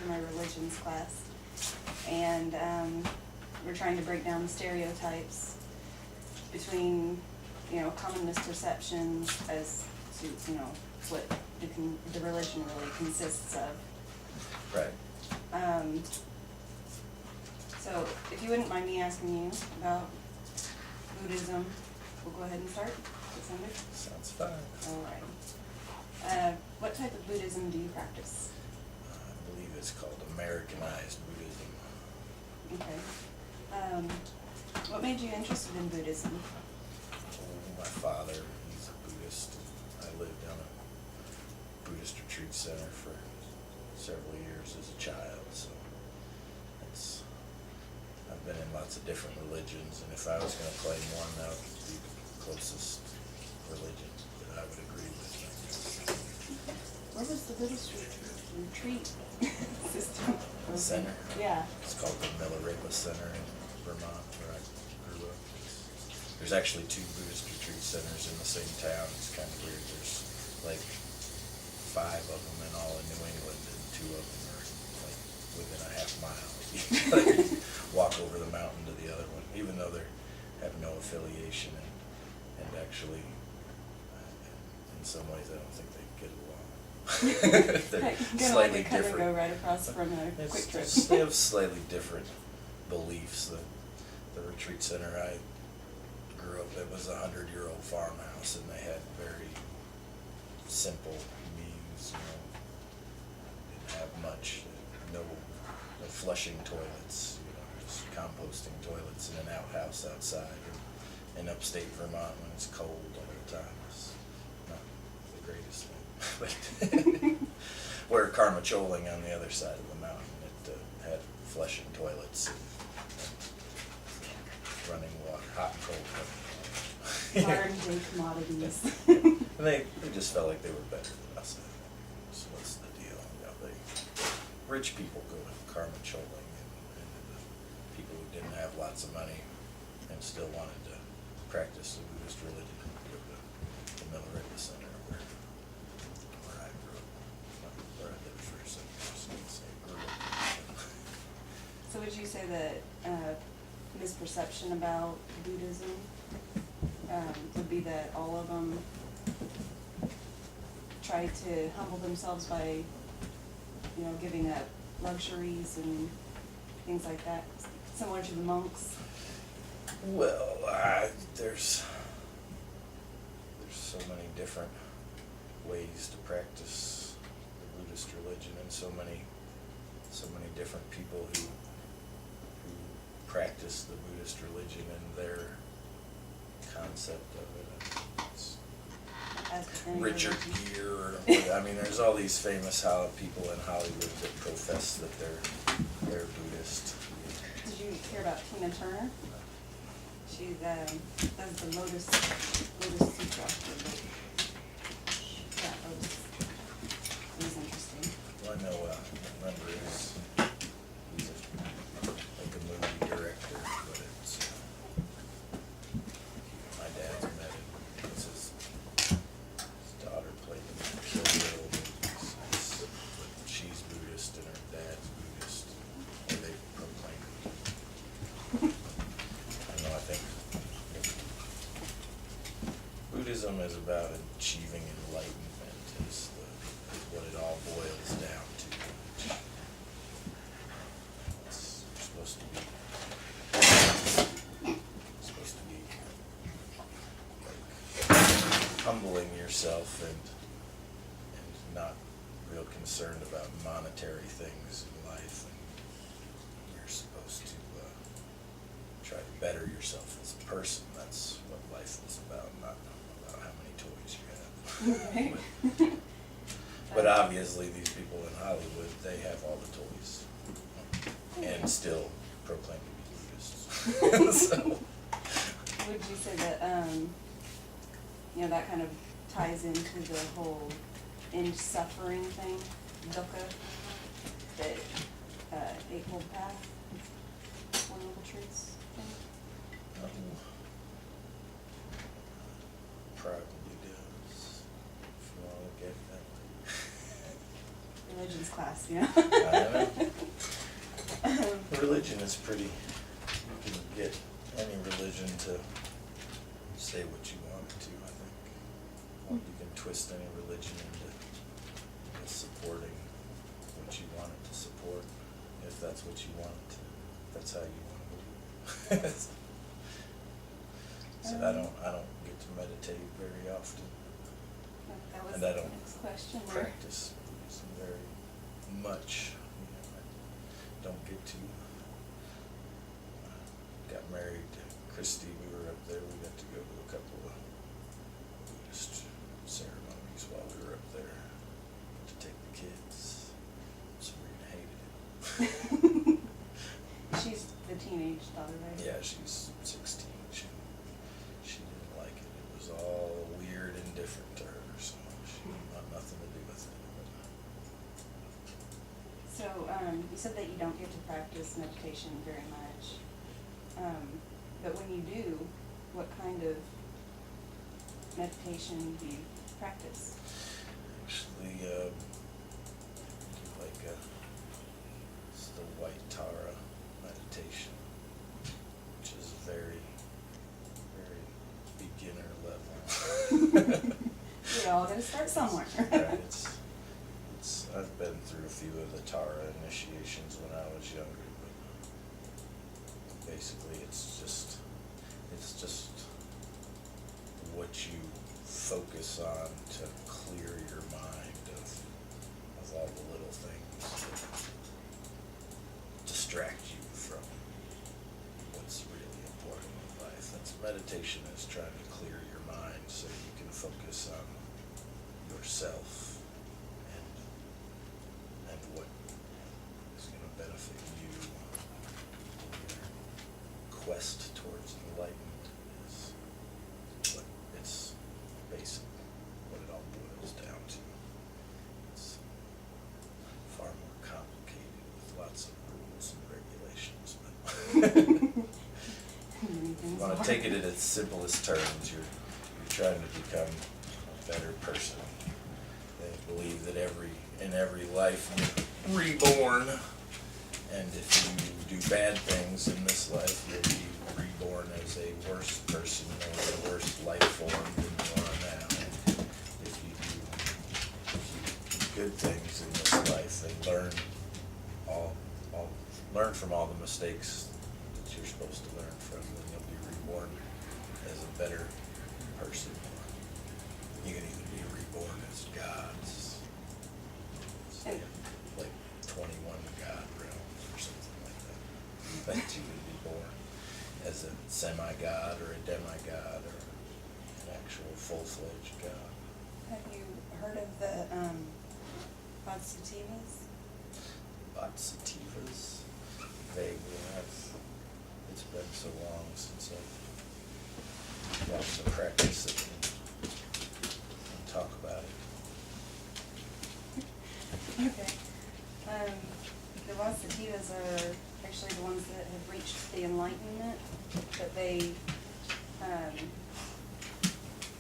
for my religions class, and we're trying to break down the stereotypes between, common misperceptions as to, what the religion really consists of. Right. So if you wouldn't mind me asking you about Buddhism, we'll go ahead and start. Does that sound good? Sounds fine. All right. What type of Buddhism do you practice? I believe it's called Americanized Buddhism. Okay. What made you interested in Buddhism? My father, he's a Buddhist. I lived down a Buddhist retreat center for several years as a child, so I've been in lots of different religions, and if I was going to claim one, that would be the closest religion that I would agree with. Where was the Buddhist retreat system? Center? Yeah. It's called the Milarepa Center in Vermont, where I grew up. There's actually 2 Buddhist retreat centers in the same town. It's kind of weird. There's like 5 of them in all in New England, and 2 of them are like within a half mile. Like, walk over the mountain to the other one, even though they have no affiliation, and actually, in some ways, I don't think they get along. They're slightly like different. Go right across from a quick trip. They have slightly different beliefs. The retreat center I grew up at was a 100-year-old farmhouse, and they had very simple means. Didn't have much. No flushing toilets. Just composting toilets in an outhouse outside. In upstate Vermont, when it's cold all the time, it's not the greatest thing. But where Carmacholing on the other side of the mountain, it had flushing toilets and running water, hot and cold running water. Modern day commodities. And they just felt like they were better than us. So what's the deal? Rich people go to Carmacholing, and the people who didn't have lots of money and still wanted to practice the Buddhist religion go to the Milarepa Center, where I grew up, where I lived for 7 years. Grew up. So would you say that misperception about Buddhism would be that all of them try to humble themselves by, giving up luxuries and things like that, similar to the monks? Well, there's so many different ways to practice the Buddhist religion, and so many different people who practice the Buddhist religion and their concept of it. It's Richard Gere, I mean, there's all these famous people in Hollywood that profess that they're Buddhist. Did you hear about Tina Turner? She does the Lotus Sutra. Yeah, it was interesting. Well, I know, remember he's like a movie director, but it's, my dad's met him, because his daughter played in Kill Bill movies. But she's Buddhist and her dad's Buddhist, or they proclaim it. I know, I think Buddhism is about achieving enlightenment, is what it all boils down to. It's supposed to be like humbling yourself and not real concerned about monetary things in life. And you're supposed to try to better yourself as a person. That's what life is about, not about how many toys you have. Right. But obviously these people in Hollywood, they have all the toys and still proclaim to be Buddhists. So, Would you say that, that kind of ties into the whole end suffering thing, dukkha, the Eightfold Path, Four Noble Truths thing? probably does, if you want to look at it that way. Religion this class, you know? I know. Religion is pretty, you can get any religion to say what you want it to, I think. Or you can twist any religion into supporting what you want it to support, if that's what you want it to, if that's how you want to believe. So I don't get to meditate very often, That was and the I don't next question. practice Buddhism very much. You know, I don't get to. Got married to Christy. We were up there. We got to go to a couple of Buddhist ceremonies while we were up there to take the kids. Sabrina hated it. She's the teenage daughter, right? Yeah, she's 16. She didn't like it. It was all weird and different to her, so she didn't want nothing to do with it. So, you said that you don't get to practice meditation very much. But when you do, what kind of meditation do you practice? Actually, like it's the White Tara meditation, which is very, very beginner level. We're all gonna start somewhere. Right, it's I've been through a few of the Tara initiations when I was younger, but basically it's just what you focus on to clear your mind of all the little things that distract you from what's really important in life. That's meditation, is trying to clear your mind so you can focus on yourself and what is going to benefit you in your quest towards enlightenment. Is what it's basically what it all boils down to. It's far more complicated with lots of rules and regulations, but if you want to take it in its simplest terms, you're trying to become a better person. They believe that in every life you're reborn, and if you do bad things in this life, you'll be reborn as a worse person or a worse life form than you are now. And if you do good things in this life and learn from all the mistakes that you're supposed to learn from, then you'll be reborn as a better person. You can even be reborn as gods. It's like 21 God realms or something like that. That you would be born as a semi-god or a demigod or an actual full-fledged god. Have you heard of the Bodhisattvas? Bodhisattvas? Vaguely. It's been so long since I've gotten to practice it and talk about it. Okay. The Bodhisattvas are actually the ones that have reached the enlightenment, but they,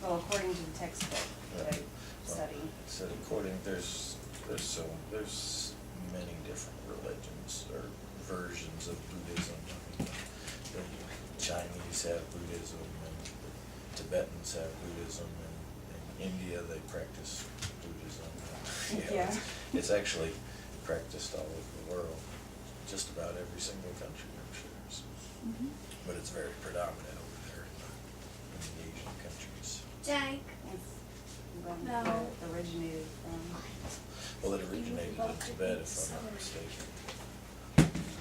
well, according to the textbook that I study. So there's many different religions or versions of Buddhism. I mean, the Chinese have Buddhism, and the Tibetans have Buddhism, and in India they practice Buddhism. Yeah. It's actually practiced all over the world, just about every single country, I'm sure. So. Mm-hmm. But it's very predominant over there in the Asian countries. Jake. No. It originated from. Well, it originated in Tibet, if I'm not mistaken.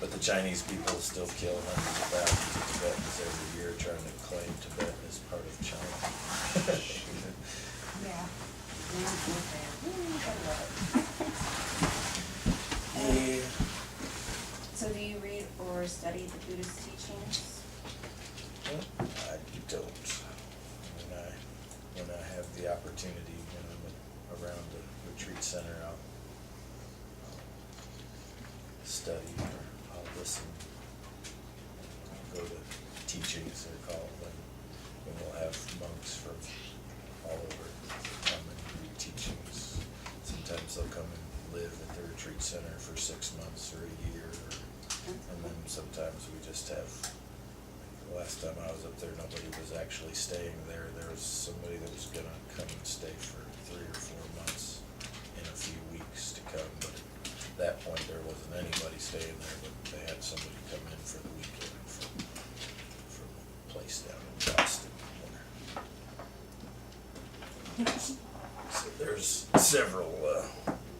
But the Chinese people still kill hundreds of thousands of Tibetans every year trying to claim Tibet as part of China. Yeah. Yeah. So do you read or study the Buddhist teachings? I don't. When I have the opportunity, when I'm around the retreat center, I'll study or I'll listen. I'll go to teachings, they're called, when we'll have monks from all over come and read teachings. Sometimes they'll come and live at the retreat center for 6 months or a year, and then sometimes we just have, like the last time I was up there, nobody was actually staying there. There was somebody that was gonna come and stay for 3 or 4 months in a few weeks to come, but at that point there wasn't anybody staying there, but they had somebody come in for the weekend from a place down in Boston. So there's several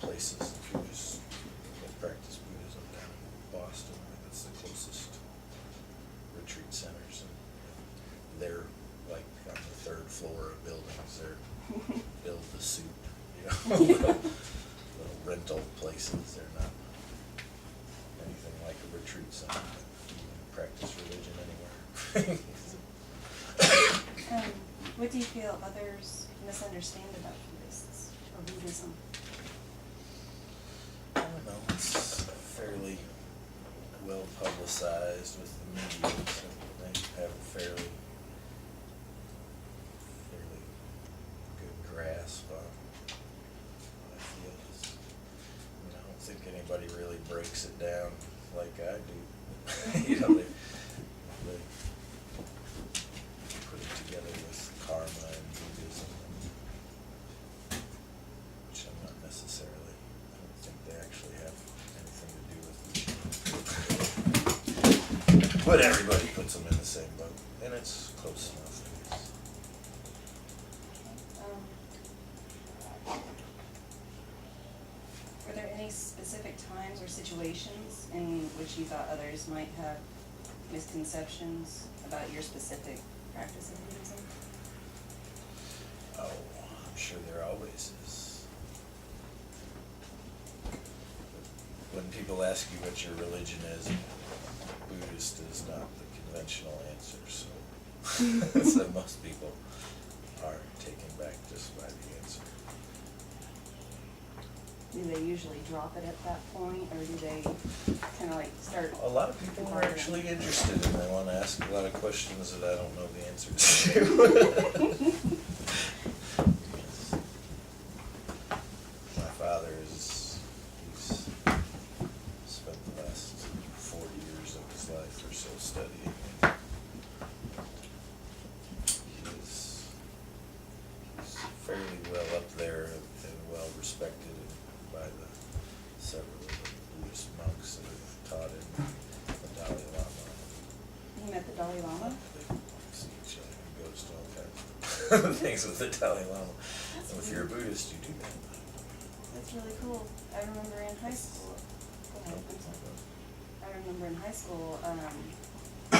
places that practice Buddhism down in Boston. I think that's the closest retreat centers, and they're like on the 3rd floor of buildings. They're build the soup, little rental places. They're not anything like a retreat center. You can practice religion anywhere. What do you feel others misunderstand about Buddhists or Buddhism? I don't know, it's fairly well publicized with the media, so they have a fairly good grasp on what I feel. I don't think anybody really breaks it down like I do. They put it together with karma and Buddhism, which I'm not necessarily, I don't think they actually have anything to do with it. But everybody puts them in the same boat, and it's close enough, I guess. Were there any specific times or situations in which you thought others might have misconceptions about your specific practice of Buddhism? Oh, I'm sure there always is. When people ask you what your religion is, Buddhist is not the conventional answer, so, so most people are taken back just by the answer. Do they usually drop it at that point, or do they kind of like start? A lot of people are actually interested and they want to ask a lot of questions that I don't know the answers to. My father he's spent the last 40 years of his life or so studying. He's fairly well up there and well respected by the several of the Buddhist monks that have taught him, the Dalai Lama. You met the Dalai Lama? They see each other and goes to all kinds of things with the Dalai Lama. And if you're a Buddhist, you do that. That's really cool. I remember in high school. Go ahead. I'm sorry. I remember in high school, we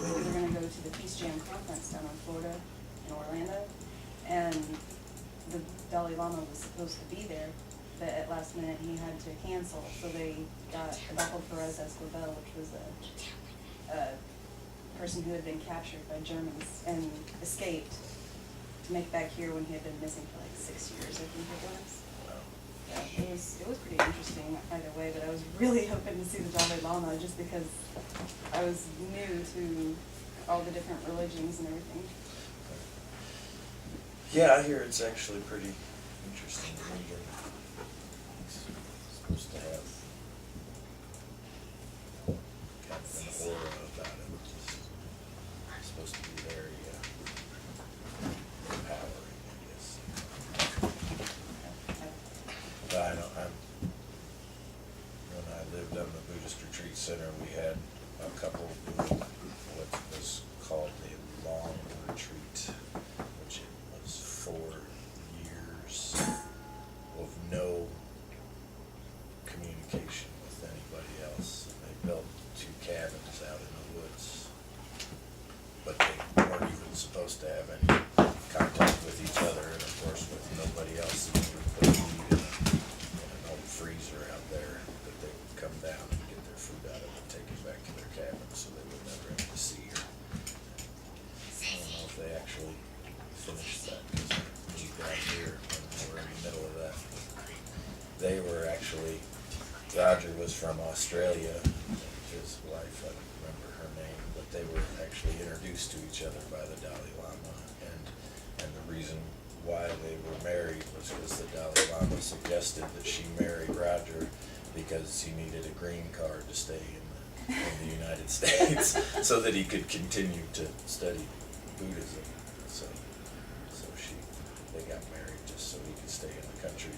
were going to go to the Peace Jam conference down in Florida, in Orlando, and the Dalai Lama was supposed to be there, but at last minute he had to cancel, so they got Adolfo Perez Escobar, which was a person who had been captured by Germans and escaped to make back here when he had been missing for like 6 years, I think it was. Yeah, it was pretty interesting either way, but I was really hoping to see the Dalai Lama just because I was new to all the different religions and everything. Yeah, I hear it's actually pretty interesting religion. It's supposed to have kind of an aura about it, which is supposed to be very empowering, I guess. But I know when I lived on the Buddhist retreat center, we had a couple doing what was called the long retreat, which it was 4 years of no communication with anybody else. They built 2 cabins out in the woods, but they weren't even supposed to have any contact with each other, and of course with nobody else. They would put food in an old freezer out there that they would come down and get their food out of and take it back to their cabin so they would never have to see her. I don't know if they actually finished that, because we got here when we were in the middle of that. They were actually, Roger was from Australia, his wife, I don't remember her name, but they were actually introduced to each other by the Dalai Lama, and the reason why they were married was because the Dalai Lama suggested that she marry Roger because he needed a green card to stay in the United States so that he could continue to study Buddhism. So they got married just so he could stay in the country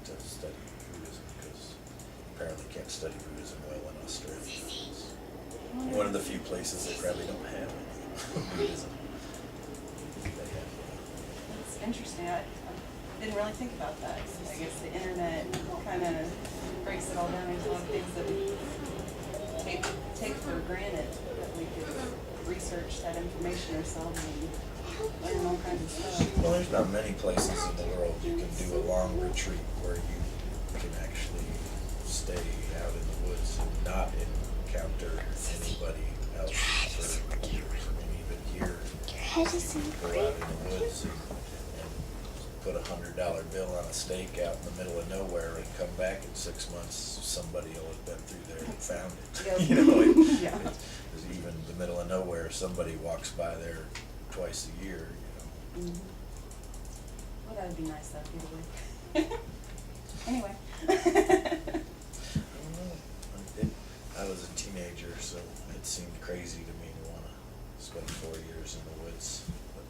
to study Buddhism, because apparently can't study Buddhism well in Australia. It's one of the few places that probably don't have any Buddhism. They have, It's interesting. I didn't really think about that. I guess the internet kind of breaks it all down into a lot of things that we take for granted, that we could research that information ourselves and learn all kinds of stuff. well, there's not many places in the world you can do a long retreat where you can actually stay out in the woods and not encounter anybody else for years. I mean, even here, you can go out in the woods and put $100 bill on a stake out in the middle of nowhere and come back in 6 months, somebody will have been through there and found it. Yep. You know, Yeah. it's even the middle of nowhere, somebody walks by there twice a year, you know. Mhm. Well, that would be nice though, either way. Anyway. I don't know. I was a teenager, so it seemed crazy to me to want to spend 4 years in the woods. But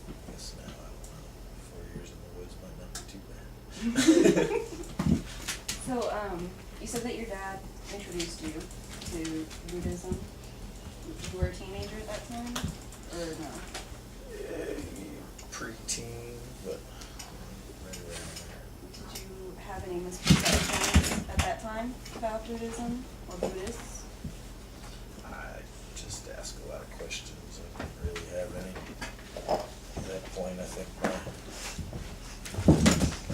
I guess now, I don't know, 4 years in the woods might not be too bad. So, you said that your dad introduced you to Buddhism. You were a teenager at that time, or no? Preteen, but right around there. Did you have any misconceptions at that time about Buddhism or Buddhists? I just ask a lot of questions. I didn't really have any. At that point, I think my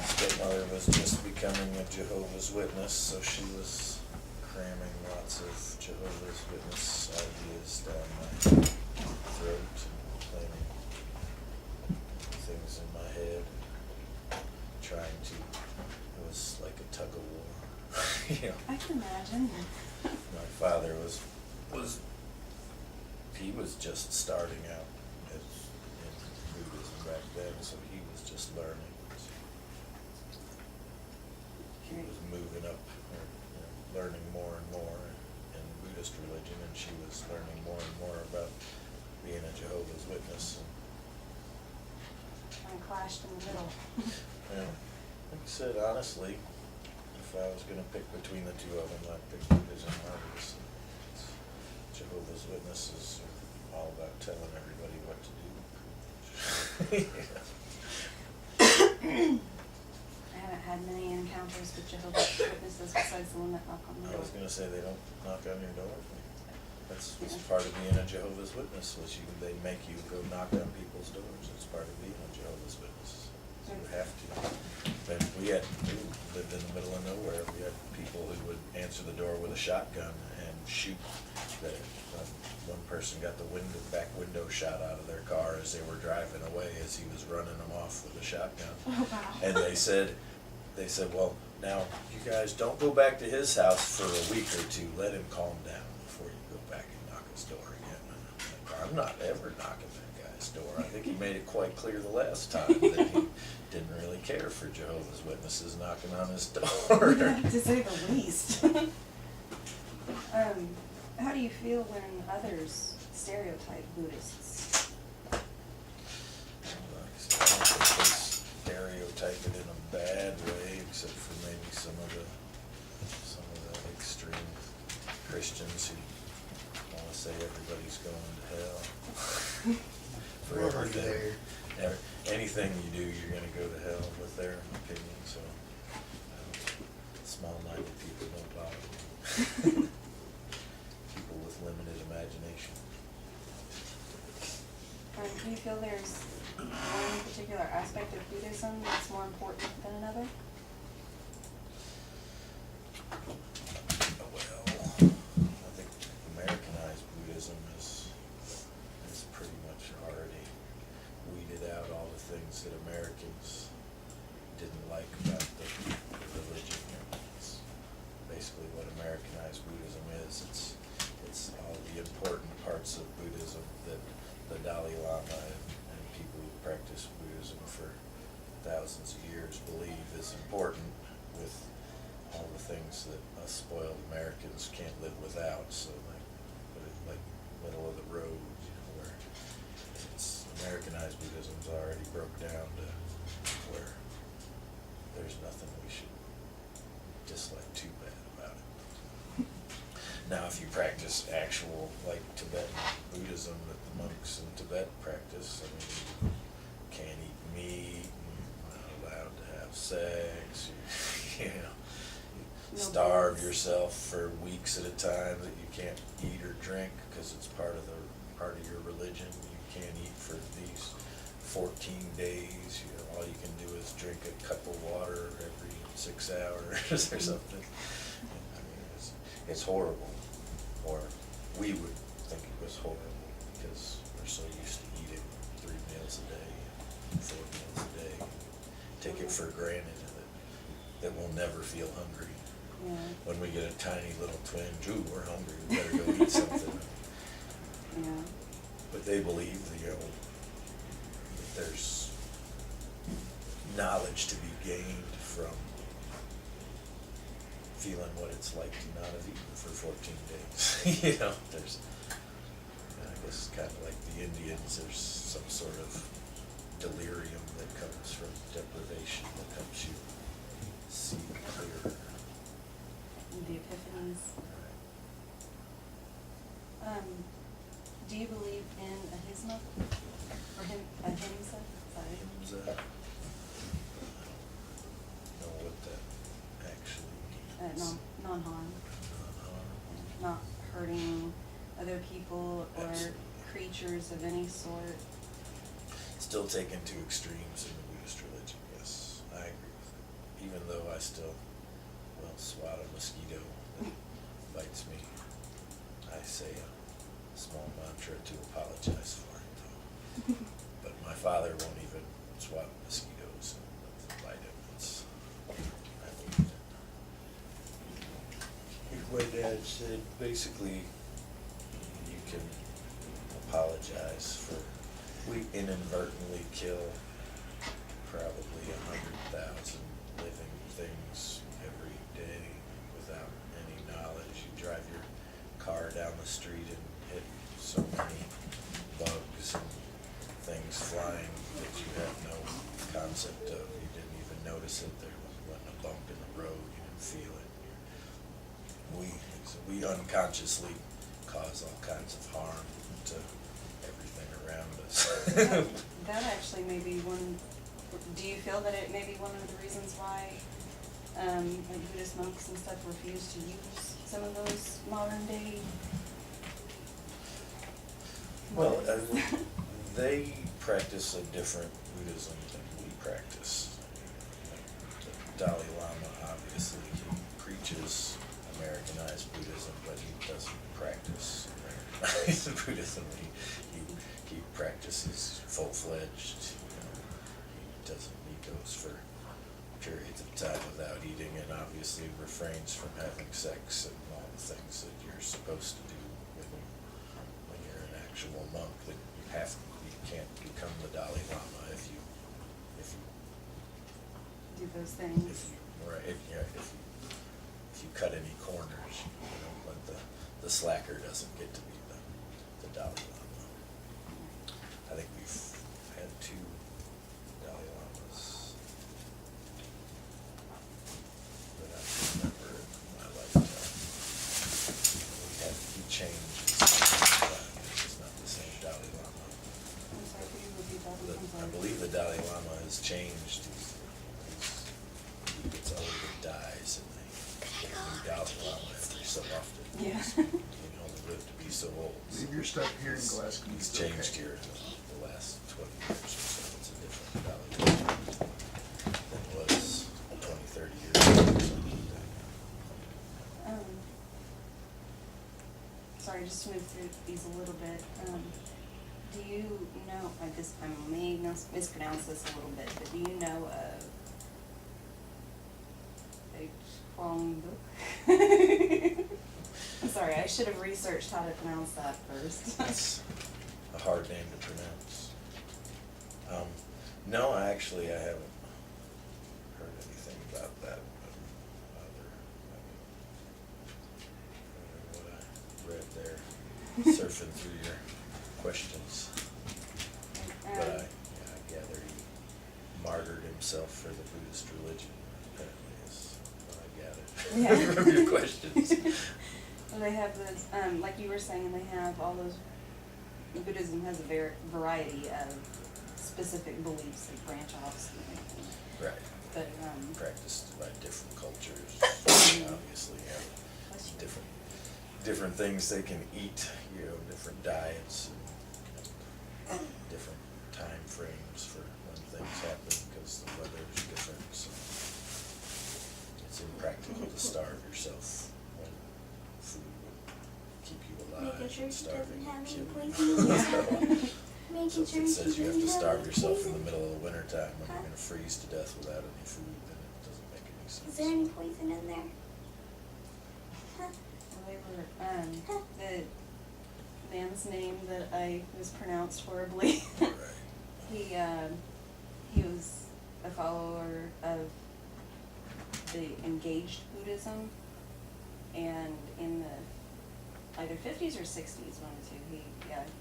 stepmother was just becoming a Jehovah's Witness, so she was cramming lots of Jehovah's Witness ideas down my throat and planting things in my head, trying to, it was like a tug of war. You know, I can imagine. my father was he was just starting out in Buddhism back then, so he was just learning. He was moving up, or, you know, learning more and more in Buddhist religion, and she was learning more and more about being a Jehovah's Witness. Kind of clashed in the middle. And, like I said, honestly, if I was going to pick between the two of them, I'd pick Buddhism. Obviously, Jehovah's Witnesses are all about telling everybody what to do. I haven't had many encounters with Jehovah's Witnesses besides the one that knock on the I door. was going to say they don't knock on your door. That's part of being a Jehovah's Witness. They make you go knock on people's doors. It's part of being a Jehovah's Witness. So you have to. And we lived in the middle of nowhere. We had people who would answer the door with a shotgun and shoot. One person got the back window shot out of their car as they were driving away, as he was running them off with a shotgun. Oh, wow. And they said, well, now you guys don't go back to his house for a week or two. Let him calm down before you go back and knock his door again. And I'm not ever knocking that guy's door. I think he made it quite clear the last time that he didn't really care for Jehovah's Witnesses knocking on his door. To say the least. How do you feel when others stereotype Buddhists? Like I said, I don't think they stereotype it in a bad way, except for maybe some of the extreme Christians who want to say everybody's going to hell. For everything. Anything you do, you're going to go to hell with their opinion, so small-minded people don't bother me. People with limited imagination. Do you feel there's one particular aspect of Buddhism that's more important than another? Well, I think Americanized Buddhism is pretty much already weeded out all the things that Americans didn't like about the religion. It's basically what Americanized Buddhism is. It's all the important parts of Buddhism that the Dalai Lama and people who practice things that us spoiled Americans can't live without, so they put it like middle of the road, you know, where it's Americanized Buddhism's already broke down to where there's nothing we should dislike too bad about it. Now, if you practice actual, like Tibetan Buddhism that the monks in Tibet practice, I mean, you can't eat meat, you're not allowed to have sex, you know, you starve yourself for weeks at a time that you can't eat or drink because it's part of your religion. You can't eat for these 14 days, you know, all you can do is drink a cup of water every 6 hours or something. I mean, it's horrible, or we would think it was horrible because we're so used to eating 3 meals a day, 4 meals a day, take it for granted that we'll never feel hungry. Yeah. When we get a tiny little twinge, ooh, we're hungry, we better go eat something. Yeah. But they believe, you know, that there's knowledge to be gained from feeling what it's like to not have eaten for 14 days. You know, there's, I guess, kind of like the Indians, there's some sort of delirium that comes from deprivation that helps you see clearer. The epiphanies. Do you believe in ahisma? Or ahimsa? Sorry. I don't know what that actually means. Non-harm. Non-harm. Not hurting other people or Absolutely. creatures of any sort. Still taken to extremes in the Buddhist religion, yes, I agree with it. Even though I still will swat a mosquito that bites me, I say a small mantra to apologize for it. But my father won't even swat mosquitoes and let them bite him. I believe it. My dad said basically you can apologize for, we inadvertently kill probably 100,000 living things every day without any knowledge. You drive your car down the street and hit so many bugs and things flying that you have no concept of. You didn't even notice it. There wasn't a bump in the road. You didn't feel it. We unconsciously cause all kinds of harm to everything around us. That actually may be one, do you feel that it may be one of the reasons why like Buddhist monks and stuff refuse to use some of those modern day Well, methods? they practice a different Buddhism than we practice. The Dalai Lama, obviously, he preaches Americanized Buddhism, but he doesn't practice Americanized Buddhism. He practices full-fledged, you know, he goes for periods of time without eating and obviously refrains from having sex and all the things that you're supposed to do when you're an actual monk, that you can't become the Dalai Lama if you Do those things. if you cut any corners, you know, but the slacker doesn't get to be the Dalai Lama. I think we've had 2 Dalai Lamas that I can remember in my lifetime. He changed. It's not the same Dalai Lama. I'm sorry, could you repeat that? I'm sorry. I believe the Dalai Lama has changed. He gets old and dies, and they get a new Dalai Lama every so often. Yeah. He can only live to be so old. Leave your stuff here in Glasgow. He's It's changed okay. here in the last 20 years or so. It's a different Dalai Lama than it was 20, 30 years ago or something like that. Sorry, just to move through these a little bit. Do you know, I may mispronounce this a little bit, but do you know of Kwong Book? I'm sorry, I should have researched how to pronounce that first. That's a hard name to pronounce. No, I haven't heard anything about that. But surfing through your questions. But I gather he martyred himself for the Buddhist religion, apparently, is what I gathered from your questions. Well, they have those, like you were saying, they have all those, Buddhism has a variety of specific beliefs that branch off and everything. Right. But, Practiced by different cultures, obviously have different things they can eat, different diets and different time frames for when things happen because the weather's different, so it's impractical to starve yourself when food would keep you alive. Making sure and she starving doesn't have would any kill you. poison. So Making if sure it she says you have to doesn't starve have yourself in poison. the middle of the winter time when Huh? you're gonna freeze to death without any food, then it doesn't make any sense. Is there any poison in there? Huh? well, they were, the man's name that I mispronounced horribly, Right. he was a follower of the engaged Buddhism, and in the either 50s or 60s, one or two, he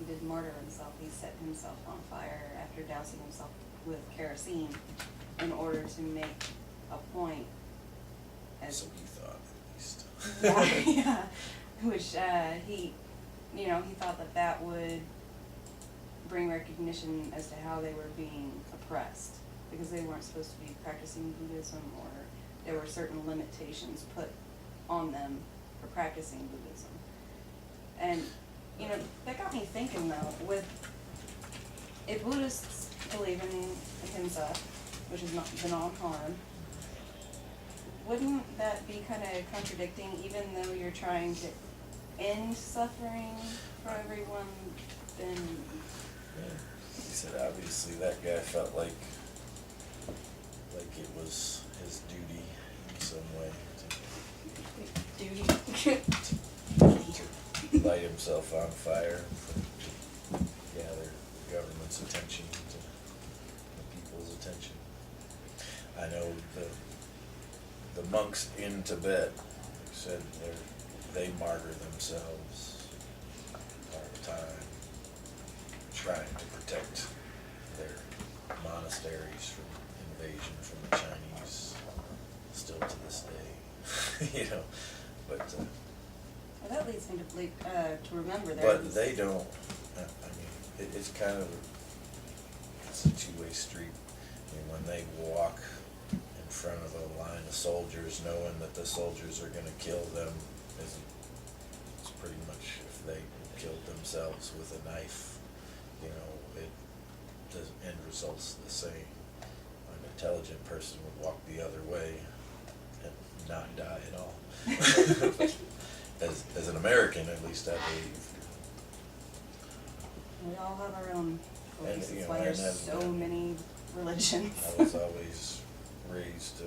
did martyr himself. He set himself on fire after dousing himself with kerosene in order to make a point. So you thought, at least. Yeah, which he thought that would bring recognition as to how they were being oppressed, because they weren't supposed to be practicing Buddhism, or there were certain limitations put on them for practicing Buddhism. And, that got me thinking though, if Buddhists believe in ahimsa, which is not the non-harm, wouldn't that be kind of contradicting, even though you're trying to end suffering for everyone? Then Yeah. He said obviously that guy felt like it was his duty in some way to light himself on fire to gather the government's attention, to the people's attention. I know the monks in Tibet said they martyr themselves all the time, trying to protect their monasteries from invasion from the Chinese, still to this day, but. well, that leads me to believe, to remember that. But they don't, it's kind of, it's a two-way street. When they walk in front of a line of soldiers, knowing that the soldiers are gonna kill them, it's pretty much, if they killed themselves with a knife, the end result's the same. An intelligent person would walk the other way and not die at all. As an American, at least, I believe. We all have our own beliefs. And, That's why there's so many religions. I was always raised to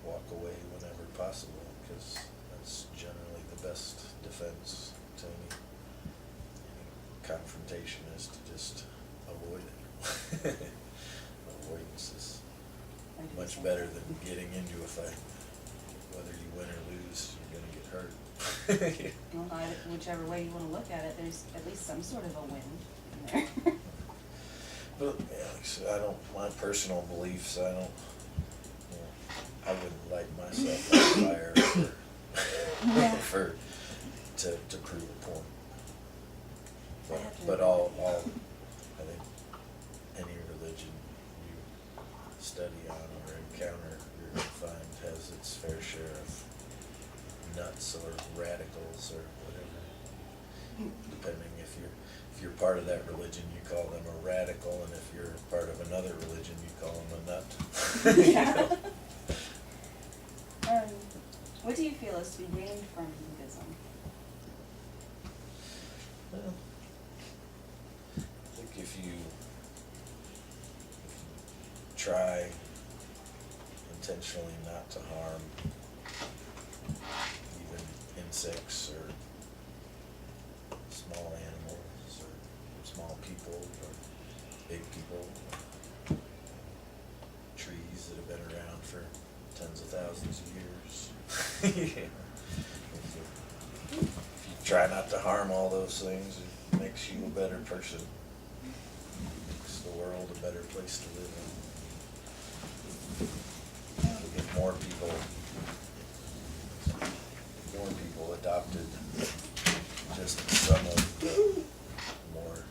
walk away whenever possible, because that's generally the best defense to any confrontation, is to just avoid it. Avoidance is I do much the better same. than getting into a fight. Whether you win or lose, you're gonna get hurt. Well, whichever way you want to look at it, there's at least some sort of a win in there. But like I said, my personal beliefs, I wouldn't light myself on fire Yeah. to prove a point. I have to But agree all, with you. I think any religion you study on or encounter, you're gonna find has its fair share of nuts or radicals or whatever. Depending if you're part of that religion, you call them a radical, and if you're part of another religion, you call them a nut. Yeah. What do you feel is to be gained from Buddhism? Well, I think if you try intentionally not to harm even insects or small animals or small people or big people, or trees that have been around for tens of thousands of years. If you try not to harm all those things. It makes you a better person. Makes the world a better place to live in. If more people adopted just some of the more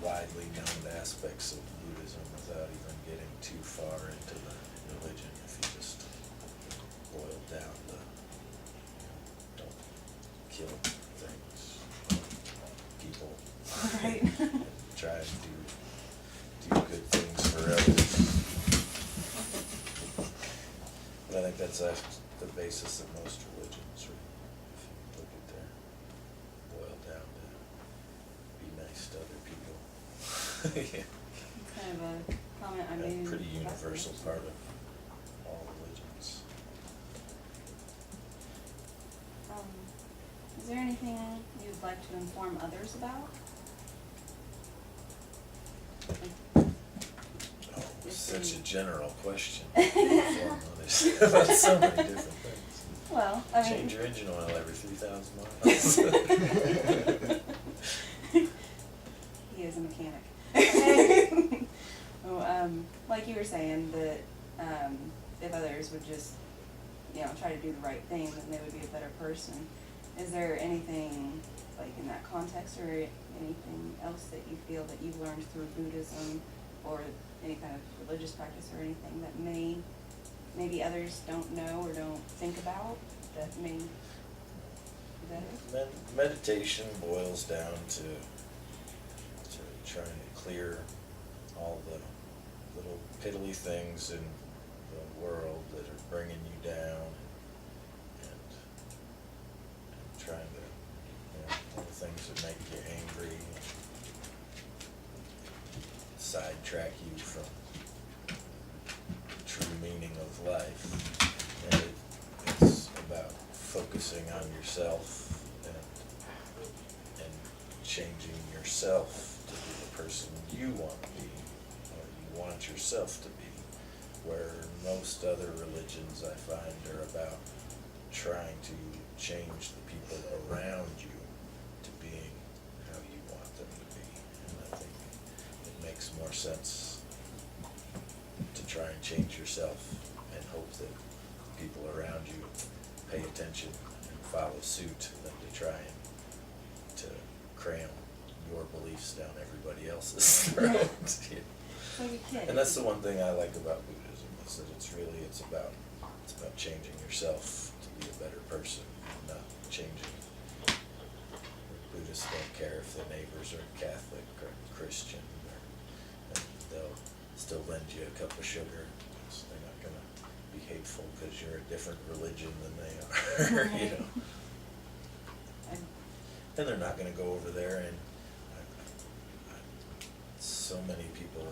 widely known aspects of Buddhism without even getting too far into the religion, if you just boil down the, don't kill things, people. Right. And try and do good things for others. But I think that's the basis of most religions, right? If you look at their, boil down to be nice to other people. Yeah. It's kind of a comment I A made. pretty last universal week. part of all religions. Is there anything you'd like to inform others about? Oh, If such they- a general question. Inform others about so many different things. Well, I mean. Change your engine oil every 3,000 miles. He is a mechanic. Well, like you were saying, that if others would just, try to do the right thing, then they would be a better person. Is there anything, like in that context, or anything else that you feel that you've learned through Buddhism, or any kind of religious practice, or anything that maybe others don't know or don't think about, that may be better? Meditation boils down to trying to clear all the little piddly things in the world that are bringing you down, and trying to, all the things that make you angry, sidetrack you from the true meaning of life. And it's about focusing on yourself and changing yourself to be the person you want to be, or you want yourself to be. Where most other religions, I find, are about trying to change the people around you to being how you want them to be. And I think it makes more sense to try and change yourself and hope that people around you pay attention and follow suit than to try and to cram your beliefs down everybody else's throat. Yeah. Like a kid. And that's the one thing I like about Buddhism, is that it's about changing yourself to be a better person, not changing. Buddhists don't care if their neighbors are Catholic or Christian, and they'll still lend you a cup of sugar. So they're not gonna be hateful because you're a different religion than they are, you know. And they're not gonna go over there and so many people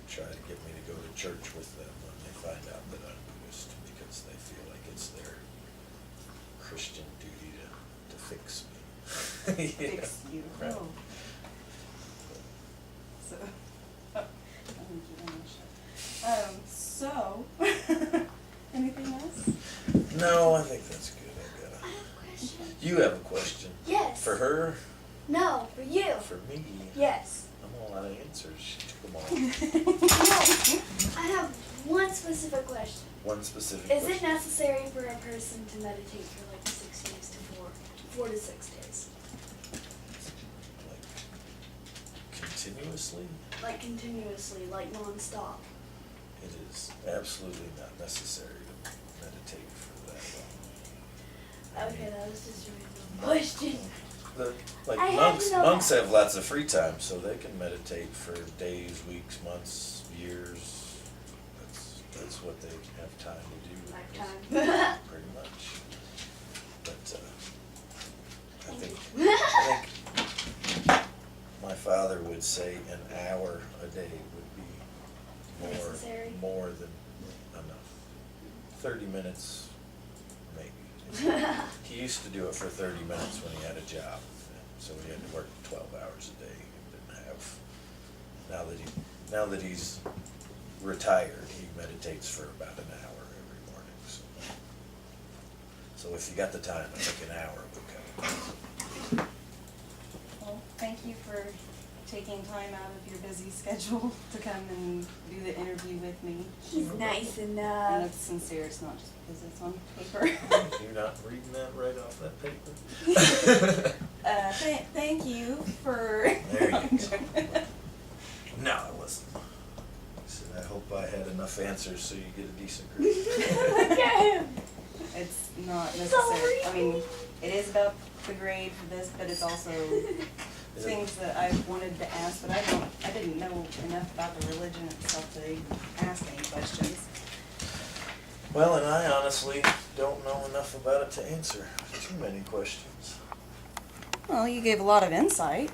try to get me to go to church with them when they find out that I'm Buddhist, because they feel like it's their Christian duty to fix me. Fix you. Right. Oh. So, I'm gonna keep on my show. So, anything else? No, I think that's good. I have a question. You have a question? Yes. For her? No, for you. For me? Yes. I'm all out of answers. She took them all. No, I have one specific question. One specific Is question. it necessary for a person to meditate for like 6 days to 4 to 6 days? Like, continuously? Like continuously, like non-stop? It is absolutely not necessary to meditate for that long. Okay, that was just a random question. Like I had monks, to know monks that. have lots of free time, so they can meditate for days, weeks, months, years. That's what they have time to do. Lifetime. Pretty much. But I Thank think I think my father would say an hour a day would be Necessary? more than enough. 30 minutes, maybe. He used to do it for 30 minutes when he had a job, so he had to work 12 hours a day. He didn't have. Now that he's retired, he meditates for about an hour every morning. So if you got the time, it's like an hour, okay. Well, thank you for taking time out of your busy schedule to come and do the interview with me. He's nice And enough. it's sincere, it's not just because it's on paper. You're not reading that right off that paper? Thank you for. There you go. No, I wasn't. I said, I hope I had enough answers so you get a decent grade. Look at him. It's not So necessary. I mean, real. it is about the grade for this, but it's also things that I wanted to ask, but I didn't know enough about the religion itself to even ask any questions. Well, and I honestly don't know enough about it to answer too many questions. Well, you gave a lot of insight.